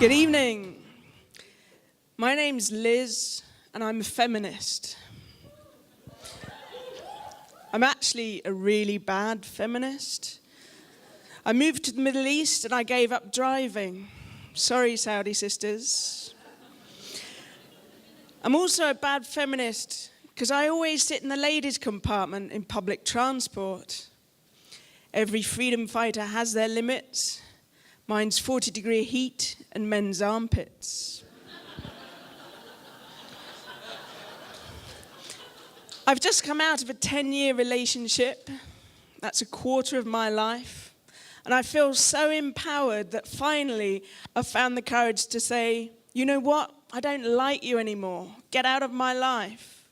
Good evening. My name's Liz, and I'm a feminist. I'm actually a really bad feminist. I moved to the Middle East and I gave up driving. Sorry, Saudi sisters. I'm also a bad feminist because I always sit in the ladies' compartment in public transport. Every freedom fighter has their limits. Mine's 40-degree heat and men's armpits. I've just come out of a 10-year relationship. That's a quarter of my life. And I feel so empowered that finally I've found the courage to say, you know what? I don't like you anymore. Get out of my life.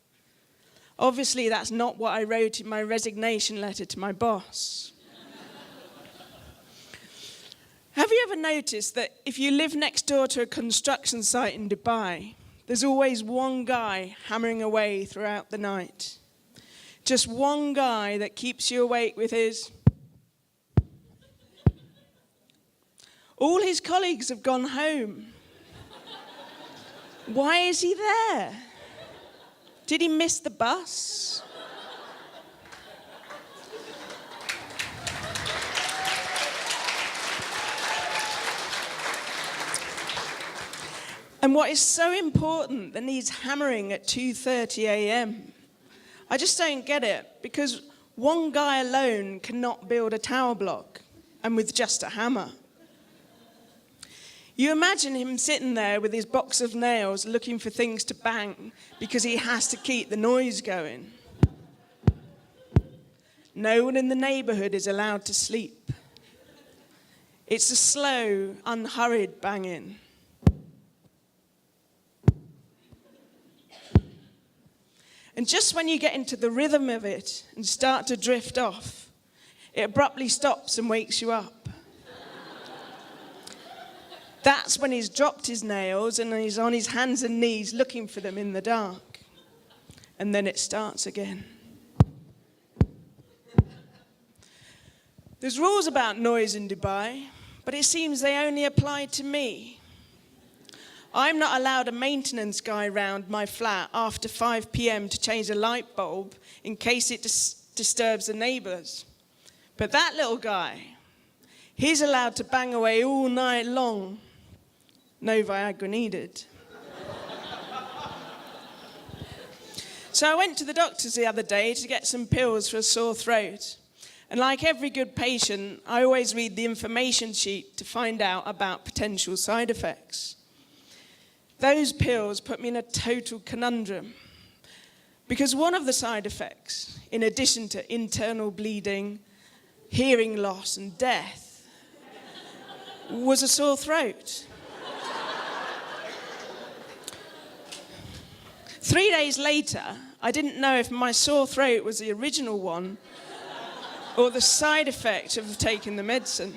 Obviously, that's not what I wrote in my resignation letter to my boss. Have you ever noticed that if you live next door to a construction site in Dubai, there's always one guy hammering away throughout the night? Just one guy that keeps you awake with his... All his colleagues have gone home. Why is he there? Did he miss the bus? And what is so important that needs hammering at 2:30 a.m.? I just don't get it, because one guy alone cannot build a tower block, and with just a hammer. You imagine him sitting there with his box of nails looking for things to bang because he has to keep the noise going. No one in the neighborhood is allowed to sleep. It's a slow, unhurried banging. And just when you get into the rhythm of it and start to drift off, it abruptly stops and wakes you up. That's when he's dropped his nails and he's on his hands and knees looking for them in the dark. And then it starts again. There's rules about noise in Dubai, but it seems they only apply to me. I'm not allowed a maintenance guy round my flat after 5 p.m. to change a light bulb in case it disturbs the neighbours. But that little guy, he's allowed to bang away all night long. No Viagra needed. So I went to the doctor's the other day to get some pills for a sore throat. And like every good patient, I always read the information sheet to find out about potential side effects. Those pills put me in a total conundrum, because one of the side effects, in addition to internal bleeding, hearing loss and death, was a sore throat. 3 days later, I didn't know if my sore throat was the original one or the side effect of taking the medicine.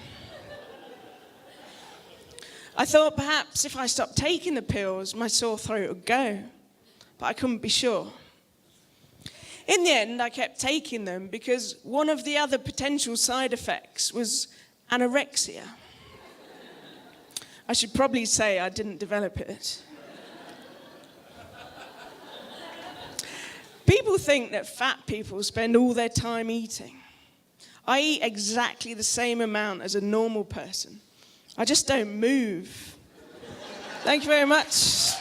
I thought perhaps if I stopped taking the pills, my sore throat would go, but I couldn't be sure. In the end, I kept taking them because one of the other potential side effects was anorexia. I should probably say I didn't develop it. People think that fat people spend all their time eating. I eat exactly the same amount as a normal person. I just don't move. Thank you very much.